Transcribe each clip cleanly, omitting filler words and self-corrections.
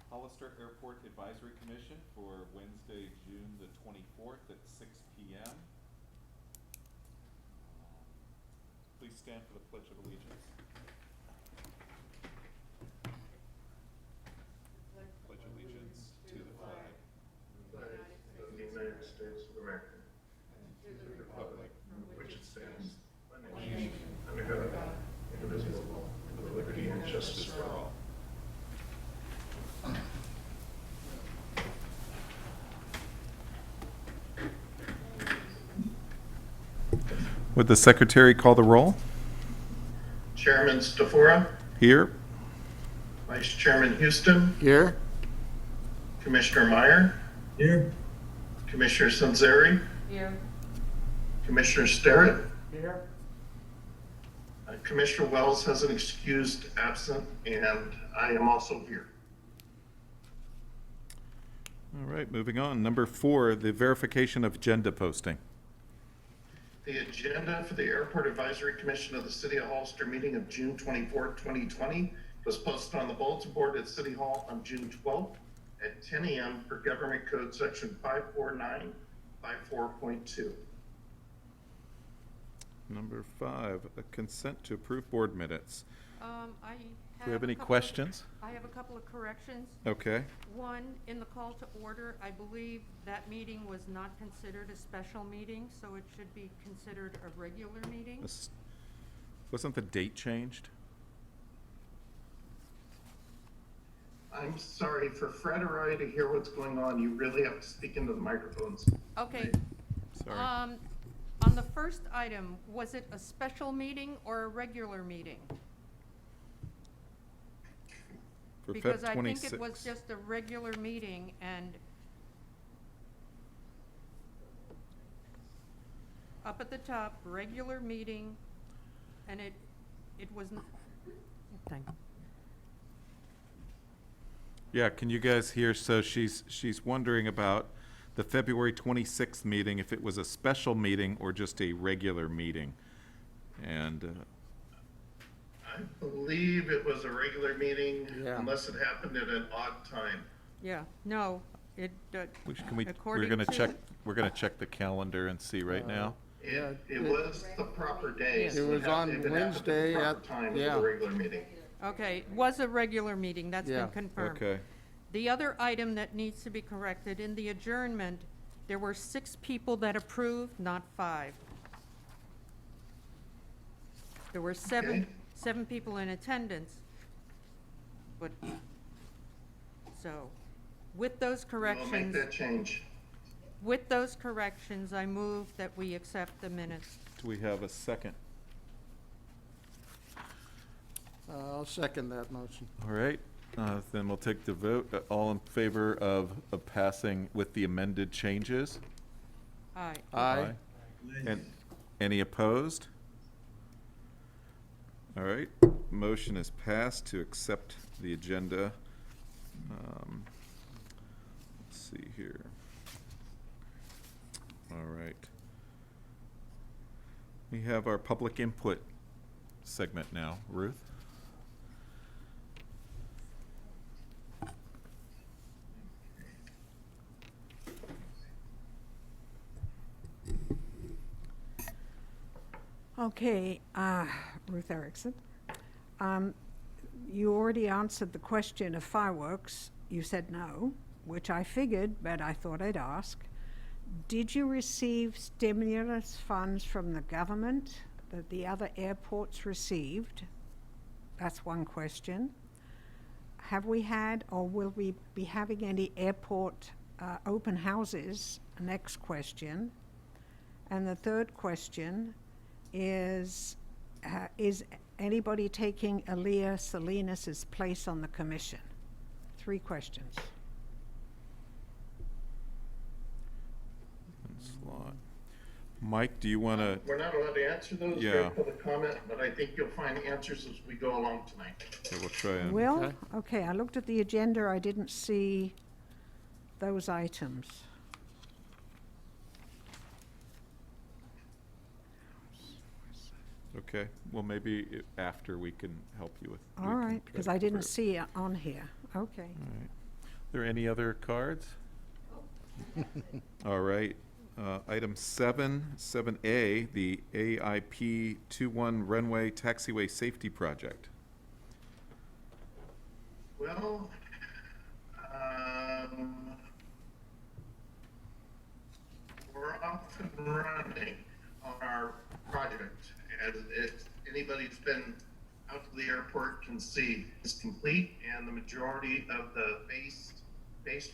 Hollister Airport Advisory Commission for Wednesday, June the 24th at 6 p.m. Please stand for the Pledge of Allegiance. Pledge allegiance to the flag of the United States of America, and to the republic for which it stands, one nation, under God, indivisible, with liberty and justice for all. Would the secretary call the roll? Chairman Stafora, Here. Vice Chairman Houston, Here. Commissioner Meyer, Here. Commissioner Sanzeri, Here. Commissioner Sterrett. Here. Commissioner Wells has an excused absent, and I am also here. All right, moving on. Number 4, the verification of agenda posting. The agenda for the Airport Advisory Commission of the City of Hollister meeting of June 24th, 2020 was posted on the bulletin board at City Hall on June 12th at 10 a.m. per Government Code Section 54954.2. Number 5, a consent to approve board minutes. I Do we have any a couple of- questions? I have a couple of corrections. Okay. One, in the call to order, I believe that meeting was not considered a special meeting, so it should be considered a regular meeting. Wasn't the date changed? I'm sorry, for Fred or I to hear what's going on, you really have to speak into the microphones. Okay, Sorry. on the first item, was it a special meeting or a regular meeting? For Because Feb. I think it was 26th. just a regular meeting, and up at the top, regular meeting, and it was, thank you. Yeah, can you guys hear? So she's wondering about the February 26th meeting, if it was a special meeting or just a regular meeting. And I believe it was a regular meeting, Yeah. unless it happened at an odd time. Yeah, no, it, we're According gonna to- check, we're gonna check the calendar and see right now. Yeah, It was the proper day. Yes. so It was on if happened at Wednesday the proper at- time, it was yeah. a regular meeting. okay, was a regular meeting, that's Yeah. been confirmed. Okay. The other item that needs to be corrected, in the adjournment, there were 6 people that approved, not 5. There were seven Okay. people in attendance, but, so, with those We'll make corrections, that change. I move that we accept the minutes. Do we have a second? I'll second that motion. All right, then we'll take the vote. All in favor of passing with the amended changes? Aye. Aye. And any opposed? All right, motion is passed to accept the agenda. Let's see here. All right. We have our public input segment now. Ruth? Okay, Ruth Erickson. You already answered the question of fireworks. You said no, which I figured, but I thought I'd ask. Did you receive stimulus funds from the government that the other airports received? That's one question. Have we had or will we be having any airport open houses? Next question. And the third question is anybody taking Aaliyah Salinas' place on the commission? 3 questions. Slot. Mike, do you want to? We're not allowed to answer those Yeah. during public comment, but I think you'll find answers as we go along tonight. We'll try and. Will? Okay, I looked at the agenda, I didn't see those items. Okay, well, maybe after we can help you with. All right, because I didn't see it on here. Okay. All right. there any other cards? All right. Item 7A, the AIP 21 Runway Taxiway Safety Project. Well, we're off and running on our project. As if anybody's been out to the airport can see, it's complete, and the majority of the base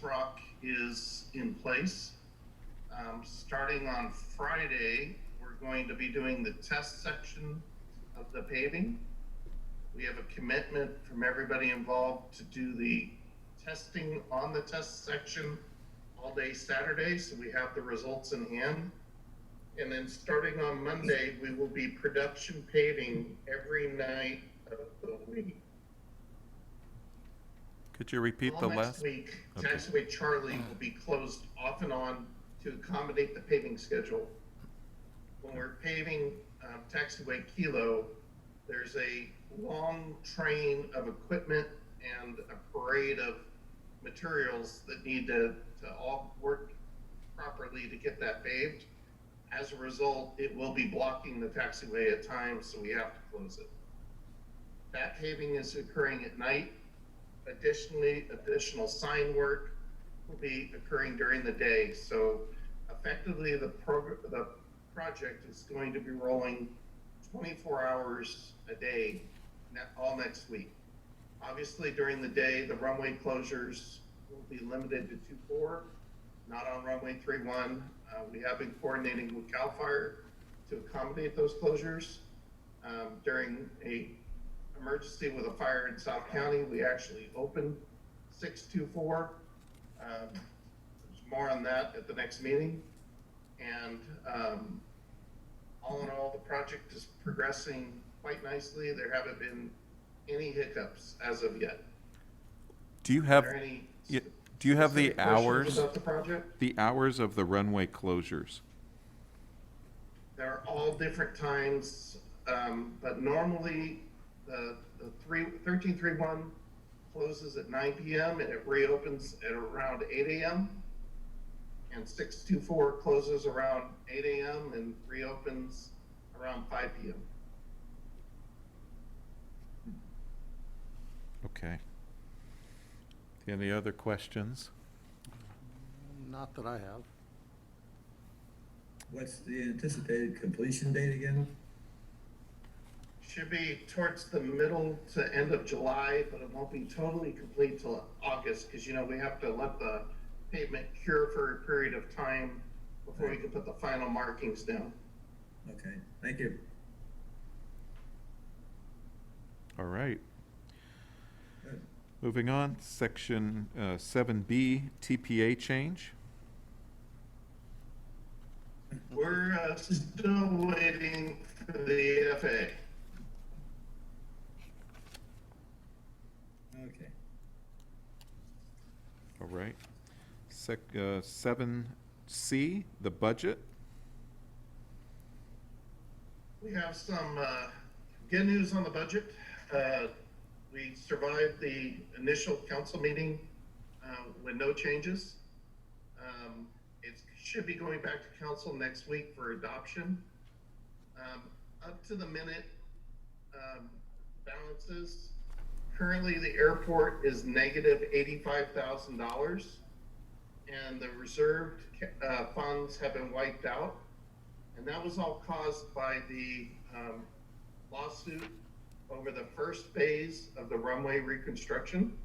rock is in place. Starting on Friday, we're going to be doing the test section of the paving. We have a commitment from everybody involved to do the testing on the test section all day Saturday, so we have the results in hand. And then starting on Monday, we will be production paving every night of the week. Could you repeat the All last? next week, Okay. Taxiway Charlie will be closed off and on to accommodate the paving schedule. When we're paving Taxiway Kilo, there's a long train of equipment and a parade of materials that need to all work properly to get that paved. As a result, it will be blocking the taxiway at times, so we have to close it. That paving is occurring at night. Additionally, additional sign work will be occurring during the day. So effectively, the project is going to be rolling 24 hours a day, all next week. Obviously, during the day, the runway closures will be limited to 2-4, not on runway 3-1. We have been coordinating with CAL FIRE to accommodate those closures. During a emergency with a fire in South County, we actually opened 624. There's more on that at the next meeting. And all in all, the project is progressing quite nicely. There haven't been any hiccups as of yet. Do you Are have, there any do you have the specific questions hours, about the project? the hours of the runway closures? They're all different times, but normally the 1331 closes at 9 p.m. and it reopens at around 8 a.m. And 624 closes around 8 a.m. and reopens around 5 p.m. Okay. Any other questions? Not that I have. What's the anticipated completion date again? Should be towards the middle to end of July, but it won't be totally complete till August, because we have to let the pavement cure for a period of time before we can put the final markings down. Okay, thank you. All right. Good. Moving on, section 7B, TPA change. We're still waiting for the FAA. Okay. All right. 7C, the budget. We have some good news on the budget. We survived the initial council meeting with no changes. It should be going back to council next week for adoption. Up to the minute balances. Currently, the airport is negative $85,000, and the reserved funds have been wiped out. And that was all caused by the lawsuit over the first phase of the runway reconstruction.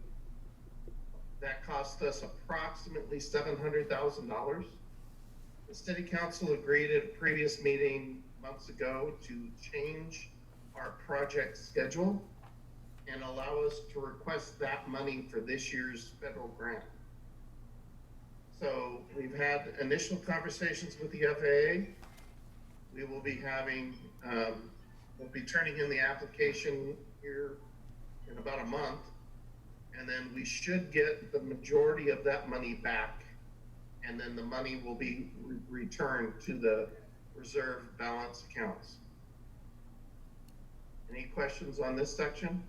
That cost us approximately $700,000. The city council agreed at a previous meeting months ago to change our project schedule and allow us to request that money for this year's federal grant. So we've had initial conversations with the FAA. We will be having, we'll be turning in the application here in about a month. And then we should get the majority of that money back. And then the money will be returned to the reserve balance accounts. Any questions on this section?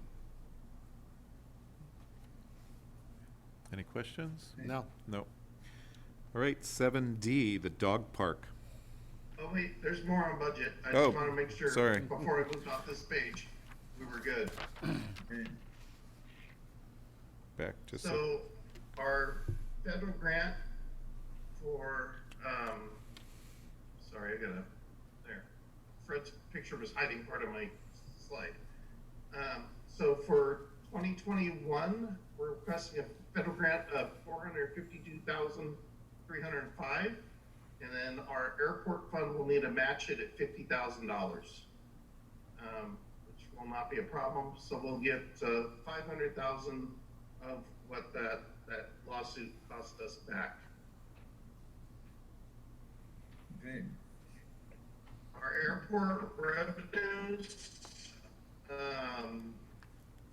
Any questions? No. No. All right, 7D, the dog park. Oh, wait, there's more on budget. I Oh, just wanna make sure. sorry. Before I moved off this page, we were good. Okay. Back to So, our federal grant for, sorry, I gotta, there. Fred's picture was hiding part of my slide. So for 2021, we're requesting a federal grant of $452,305. And then our airport fund will need to match it at $50,000, which will not be a problem. So we'll get 500,000 of what that lawsuit cost us back. Okay. Our airport revenues,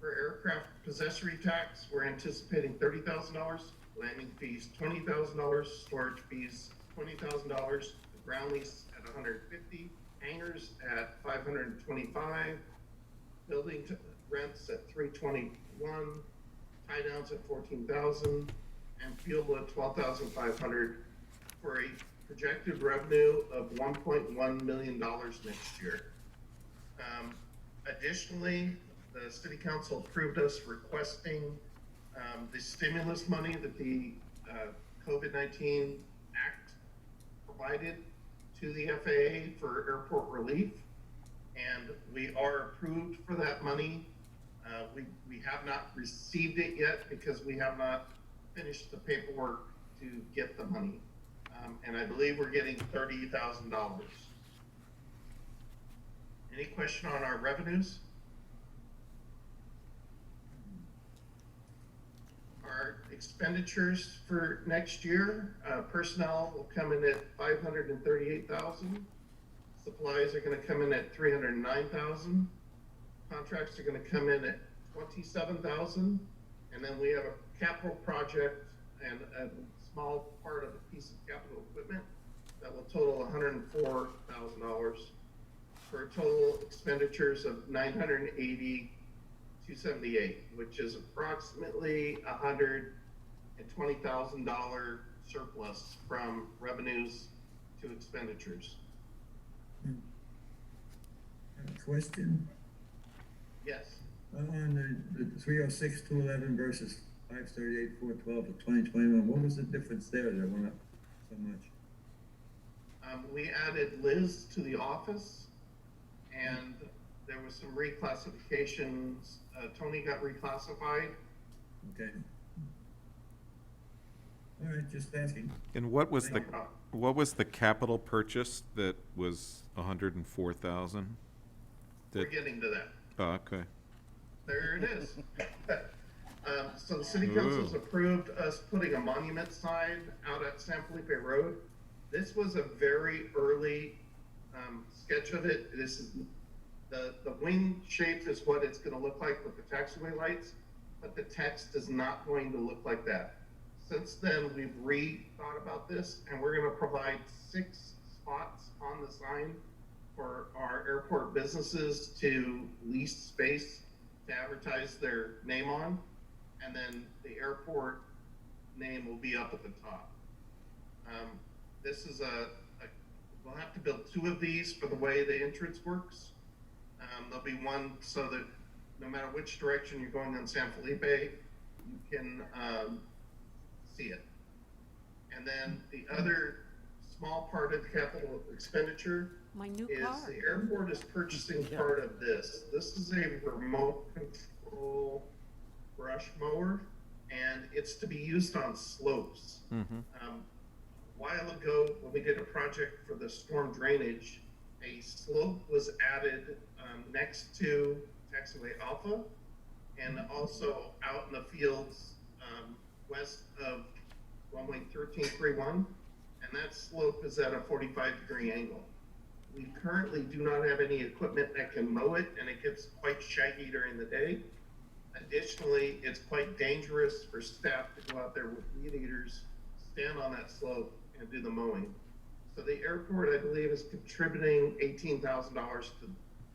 for aircraft possessory tax, we're anticipating $30,000, landing fees $20,000, storage fees $20,000, the ground lease at $150,000, hangars at $525,000, building rents at $321,000, tie downs at $14,000, and fuel at $12,500 for a projected revenue of $1.1 million next year. Additionally, the city council approved us requesting the stimulus money that the COVID-19 Act provided to the FAA for airport relief, and we are approved for that money. We have not received it yet because we have not finished the paperwork to get the money. And I believe we're getting $30,000. Any question on our revenues? Our expenditures for next year, personnel will come in at $538,000. Supplies are gonna come in at $309,000. Contracts are gonna come in at $27,000. And then we have a capital project and a small part of a piece of capital equipment that will total $104,000 for total expenditures of $980,278, which is approximately $120,000 surplus from revenues to expenditures. Question, Yes. on the 306,211 versus 538,412 of 2021, what was the difference there that went up so much? We added Liz to the office, and there was some reclassifications. Tony got reclassified. Okay. All right, just asking. And what was No problem. the capital purchase that was 104,000? We're getting to that. Oh, okay. There it is. So the city council's Ooh. approved us putting a monument sign out at San Felipe Road. This was a very early sketch of it. This is the wing shape is what it's gonna look like with the taxiway lights, but the text is not going to look like that. Since then, we've rethought about this, and we're gonna provide 6 spots on the sign for our airport businesses to lease space to advertise their name on, and then the airport name will be up at the top. This is we'll have to build 2 of these for the way the entrance works. There'll be one so that no matter which direction you're going on San Felipe, you can see it. And then the other small part of the capital expenditure My new is car. the airport is purchasing part of this. This is a remote control brush mower, and it's to be used on slopes. Mm-hmm. A while ago, when we did a project for the storm drainage, a slope was added next to Taxiway Alpha, and also out in the fields west of runway 1331, and that slope is at a 45-degree angle. We currently do not have any equipment that can mow it, and it gets quite shaggy during the day. Additionally, it's quite dangerous for staff to go out there with weed eaters, stand on that slope, and do the mowing. So the airport, I believe, is contributing $18,000 to the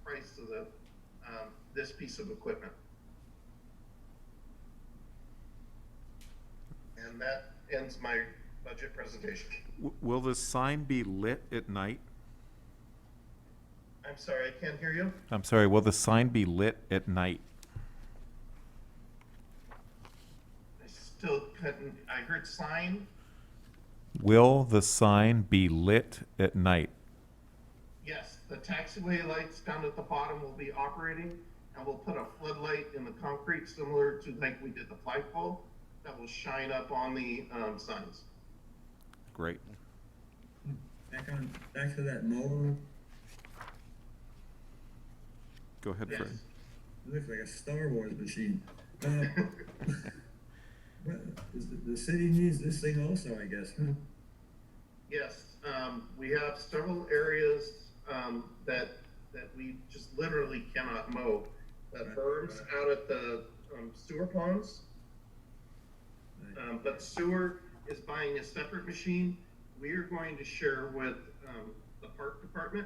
price of the this piece of equipment. And that ends my budget presentation. Will the sign be lit at night? I'm sorry, I can't hear you. I'm sorry, will the sign be lit at night? I still couldn't, I heard sign. Will the sign be lit at night? Yes, the taxiway lights down at the bottom will be operating, and we'll put a floodlight in the concrete similar to like we did the flagpole that will shine up on the signs. Great. Back to that mower, Go ahead, Yes. Fred. it looks like a Star Wars machine. Well, the city needs this thing also, I guess, huh? Yes, we have several areas that we just literally cannot mow. The berms out at the sewer ponds. But sewer is buying a separate machine. We are going to share with the park department.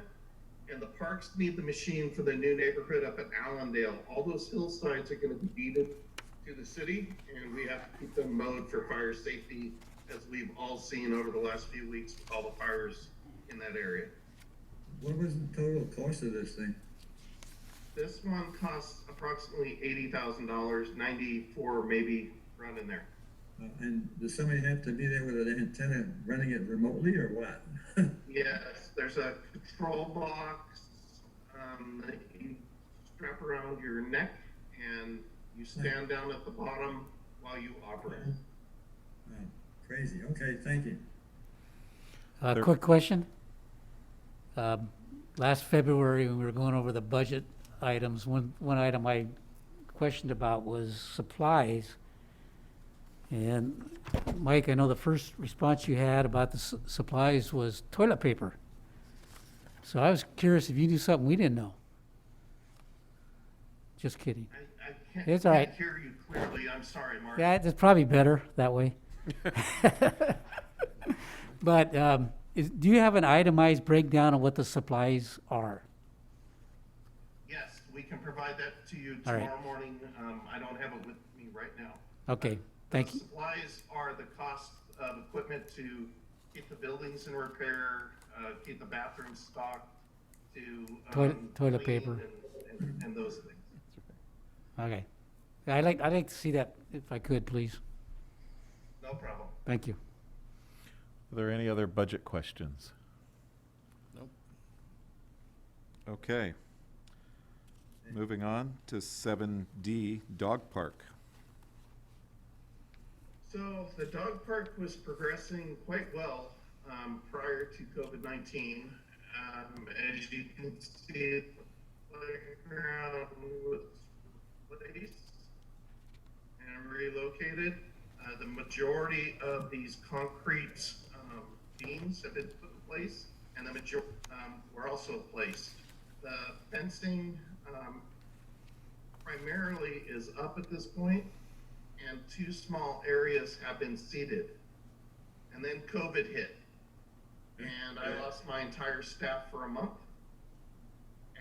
And the parks need the machine for the new neighborhood up at Allendale. All those hillsides are gonna be deeded to the city, and we have to keep them mowed for fire safety, as we've all seen over the last few weeks with all the fires in that area. What was the total cost of this thing? This one costs approximately $80,000, 94 maybe running there. And does somebody have to be there with an antenna running it remotely or what? Yes, there's a control box that you strap around your neck, and you stand down at the bottom while you operate. Oh, crazy, okay, thank you. There- Quick question. Last February, when we were going over the budget items, one item I questioned about was supplies. And Mike, I know the first response you had about the supplies was toilet paper. So I was curious if you knew something we didn't know. Just kidding. I can't, It's all right. can't hear you clearly, I'm sorry, Mark. Yeah, it's probably better that way. But do you have an itemized breakdown of what the supplies are? Yes, we can provide that to you All right. tomorrow morning. I don't have it with me right now. Okay, thank you. Supplies are the cost of equipment to keep the buildings in repair, keep the bathrooms stocked, to Toilet clean paper. and those things. Okay. I'd like to see that if I could, please. No problem. Thank you. Are there any other budget questions? Nope. Okay. Moving on to 7D, Dog Park. So the dog park was progressing quite well prior to COVID-19. As you can see, the playground was replaced and relocated. The majority of these concrete beams have been put in place, and the majority were also placed. The fencing primarily is up at this point, and 2 small areas have been seeded. And then COVID hit, and I lost my entire staff for a month.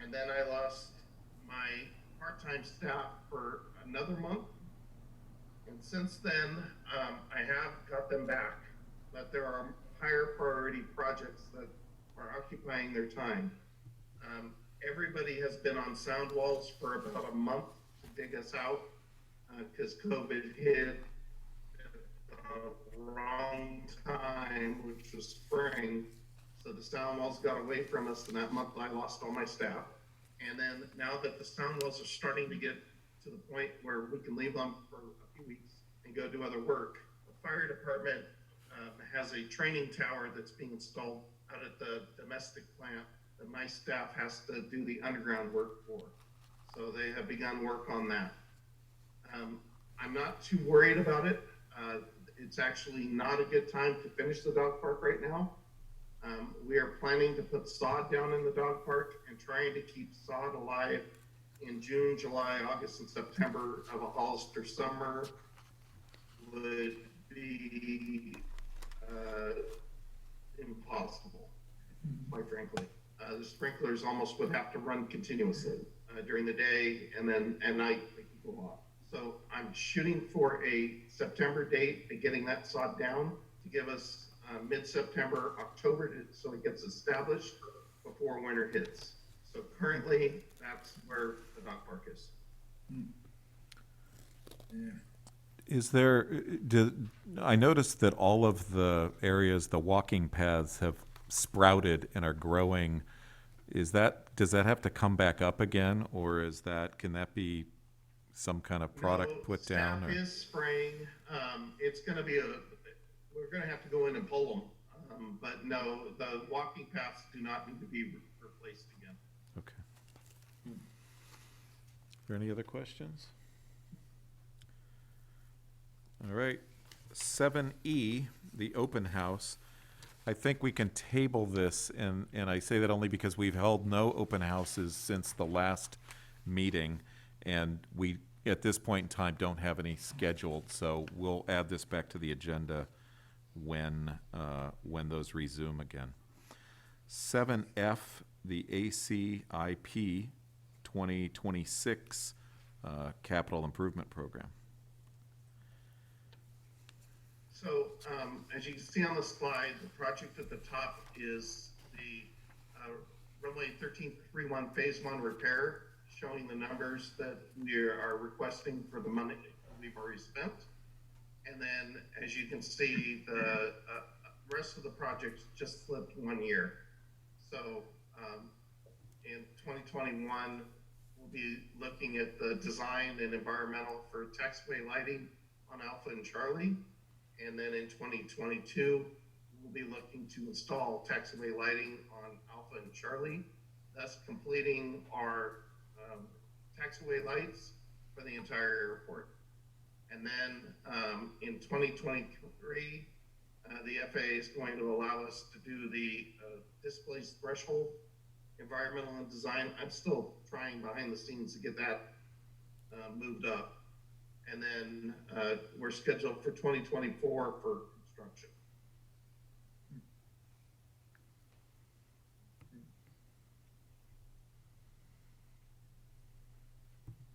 And then I lost my part-time staff for another month. And since then, I have got them back, but there are higher priority projects that are occupying their time. Everybody has been on sound walls for about a month to dig us out, because COVID hit at the wrong time, which was spring. So the sound walls got away from us, and that month I lost all my staff. And then now that the sound walls are starting to get to the point where we can leave them for a few weeks and go do other work, the fire department has a training tower that's being installed out at the domestic plant that my staff has to do the underground work for. So they have begun work on that. I'm not too worried about it. It's actually not a good time to finish the dog park right now. We are planning to put sod down in the dog park and trying to keep sod alive in June, July, August, and September of a Hollister summer would be impossible, quite frankly. The sprinklers almost would have to run continuously during the day, and then at night they could go off. So I'm shooting for a September date and getting that sod down to give us mid-September, October, so it gets established before winter hits. So currently, that's where the dog park is. Yeah. Is there, I noticed that all of the areas, the walking paths have sprouted and are growing. Does that have to come back up again, or can that be some kind of product No, put down? staff Or? is spraying. It's gonna be we're gonna have to go in and pull them. But no, the walking paths do not need to be replaced again. Okay. Are there any other questions? All right, 7E, the open house. I think we can table this, and I say that only because we've held no open houses since the last meeting, and we, at this point in time, don't have any scheduled, so we'll add this back to the agenda when those resume again. 7F, the ACIP 2026 Capital Improvement Program. So, as you can see on the slide, the project at the top is the runway 1331 phase 1 repair, showing the numbers that we are requesting for the money we've already spent. And then, as you can see, the rest of the project just slipped 1 year. So, in 2021, we'll be looking at the design and environmental for taxiway lighting on Alpha and Charlie. And then in 2022, we'll be looking to install taxiway lighting on Alpha and Charlie, thus completing our taxiway lights for the entire airport. And then in 2023, the FAA is going to allow us to do the displaced threshold environmental and design. I'm still trying behind the scenes to get that moved up. And then we're scheduled for 2024 for construction.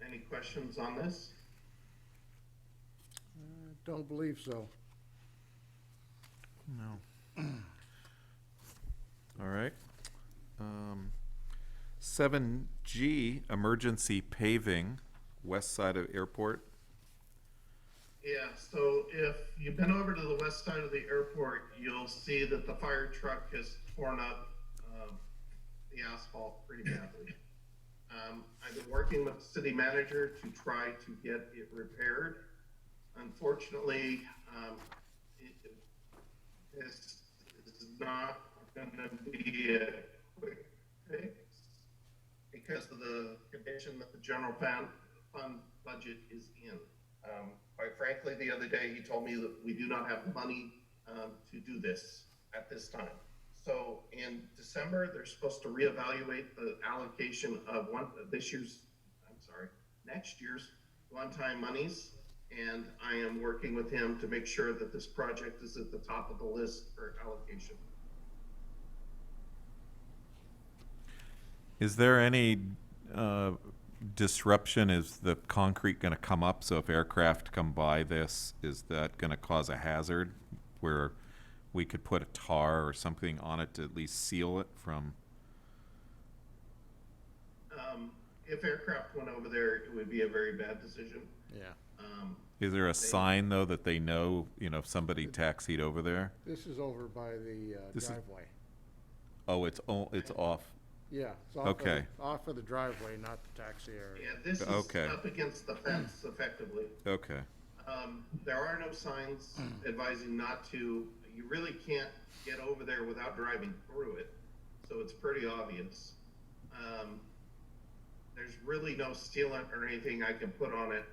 Any questions on this? Don't believe so. No. All right. 7G, emergency paving, west side of airport. Yeah, so if you've been over to the west side of the airport, you'll see that the fire truck has torn up the asphalt pretty badly. I've been working with the city manager to try to get it repaired. Unfortunately, this is not going to be a quick fix because of the condition that the general fund budget is in. Quite frankly, the other day he told me that we do not have the money to do this at this time. So in December, they're supposed to reevaluate the allocation of next year's one-time monies. And I am working with him to make sure that this project is at the top of the list for allocation. Is there any disruption? Is the concrete going to come up? So if aircraft come by this, is that going to cause a hazard where we could put a tar or something on it to at least seal it from? If aircraft went over there, it would be a very bad decision. Yeah. Is there a sign though that they know, if somebody taxied over there? This is over by the This is- driveway. Oh, it's off. Yeah. It's Okay. Off of the driveway, not the taxi area. Yeah, this is Okay. up against the fence effectively. Okay. There are no signs advising not to. You really can't get over there without driving through it. So it's pretty obvious. There's really no sealant or anything I can put on it.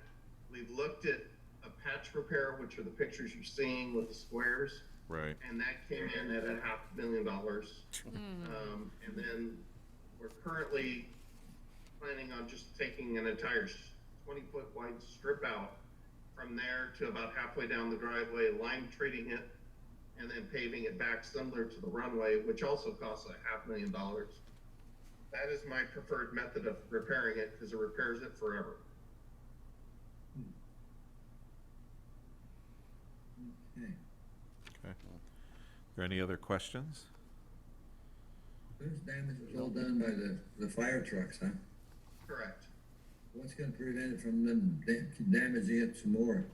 We've looked at a patch repair, which are the pictures you're seeing with the squares. Right. And that came in at $500,000. And then we're currently planning on just taking an entire 20-foot wide strip out from there to about halfway down the driveway, lime treating it, and then paving it back similar to the runway, which also costs $500,000. That is my preferred method of repairing it because it repairs it forever. Okay. Okay. Are there any other questions? Those damage was all done by the fire trucks, huh? Correct. What's gonna prevent it from them damaging it some more?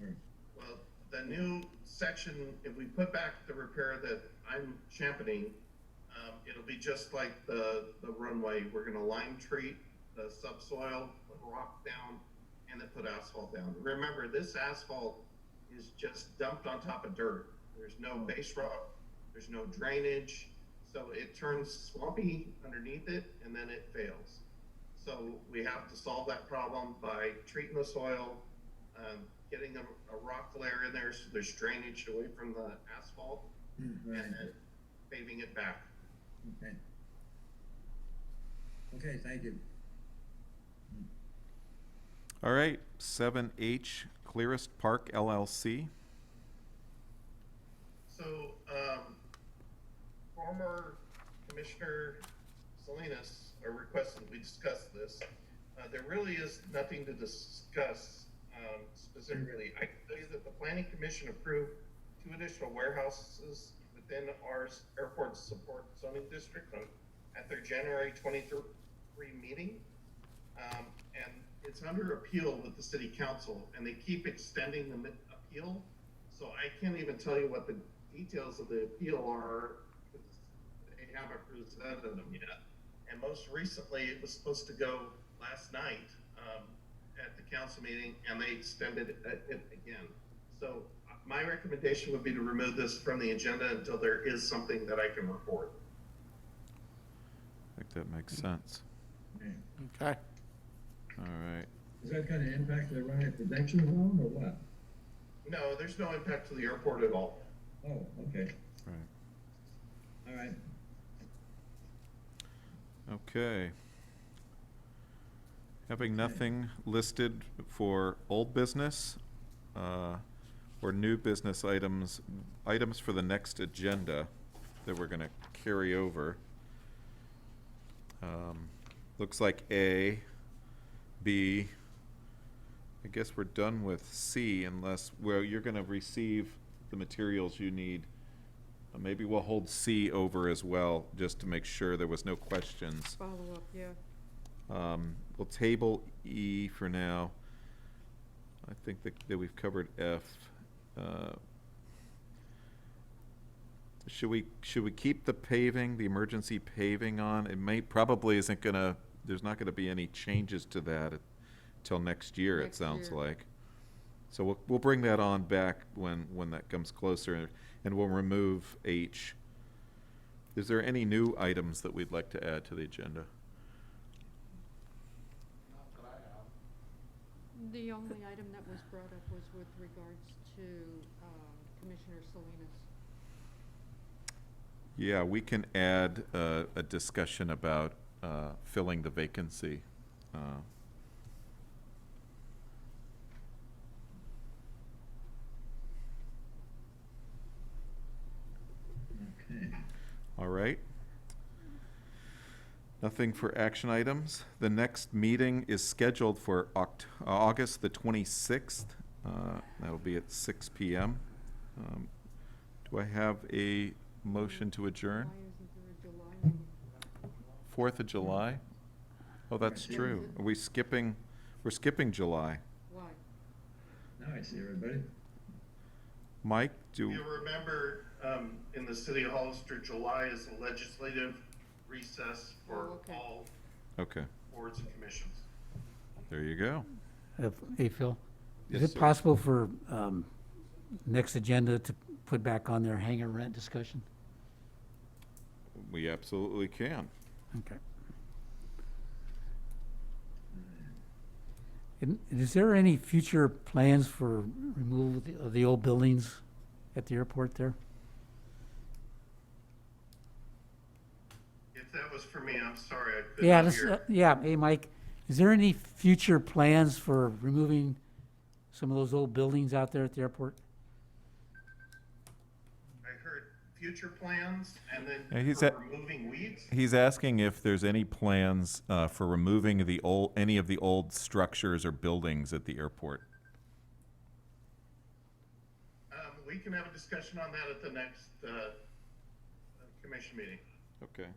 Or- Well, the new section, if we put back the repair that I'm championing, it'll be just like the runway. We're gonna lime treat the subsoil, put rock down, and then put asphalt down. Remember, this asphalt is just dumped on top of dirt. There's no base rock, there's no drainage, so it turns swampy underneath it, and then it fails. So we have to solve that problem by treating the soil, getting a rock layer in there so there's drainage away from the asphalt, Right, and then paving it back. okay. Okay, thank you. All right, 7H, Clearest Park LLC. So, former Commissioner Salinas requested we discuss this. There really is nothing to discuss, specifically. I can tell you that the Planning Commission approved 2 additional warehouses within our airport support zoning district at their January 23 meeting. And it's under appeal with the city council, and they keep extending the appeal. So I can't even tell you what the details of the appeal are, because they haven't presented them yet. And most recently, it was supposed to go last night, at the council meeting, and they extended it again. So my recommendation would be to remove this from the agenda until there is something that I can report. I think that makes sense. Okay. Okay. All right. Is that gonna impact the Riot Protection Zone or what? No, there's no impact to the airport at all. Oh, okay, Right. all right. Okay. Having nothing listed for old business, or new business items for the next agenda that we're gonna carry over. Looks like A, B, I guess we're done with C unless, well, you're gonna receive the materials you need. Maybe we'll hold C over as well, just to make sure there was no questions. Follow up, yeah. We'll table E for now. I think that we've covered F. Should we keep the paving, the emergency paving on? It probably isn't gonna, there's not gonna be any changes to that till next year, it Next sounds year. like. So we'll bring that on back when that comes closer, and we'll remove H. Is there any new items that we'd like to add to the agenda? The only item that was brought up was with regards to Commissioner Salinas. Yeah, we can add a discussion about filling the vacancy. Okay. All right. Nothing for action items. The next meeting is scheduled for August the 26th. That'll be at 6 p.m. Do I have a motion to adjourn? Why isn't there a July meeting? 4th of July? Oh, that's Yeah. true. Are we skipping, we're skipping July. Why? Now I see everybody. Mike, do, You remember, in the city of Hollister, July is the legislative recess for Oh, okay. all okay, boards and commissions. there you go. Hey, Phil, is Yes, it sir. possible for next agenda to put back on their hangar rent discussion? We absolutely can. Okay. And is there any future plans for removal of the old buildings at the airport there? If that was for me, I'm sorry, I could Yeah, not this, hear. yeah, hey, Mike, is there any future plans for removing some of those old buildings out there at the airport? I heard future plans and Yeah, then he's for at- removing weeds. He's asking if there's any plans for removing any of the old structures or buildings at the airport. we can have a discussion on that at the next, commission meeting. Okay.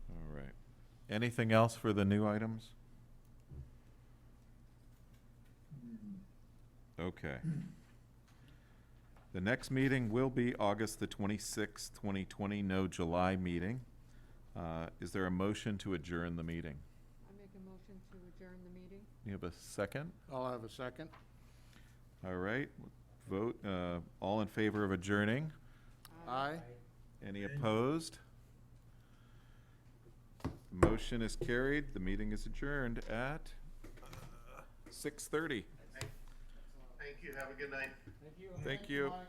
All right. Anything else for the new items? Okay. The next meeting will be August the 26th, 2020, no July meeting. Is there a motion to adjourn the meeting? I make a motion to adjourn the meeting. You have a second? I'll have a second. All right, vote, all in favor of adjourning? Aye. Any opposed? The motion is carried. The meeting is adjourned at 6:30. Thank you, have a good night. Thank you. Mike.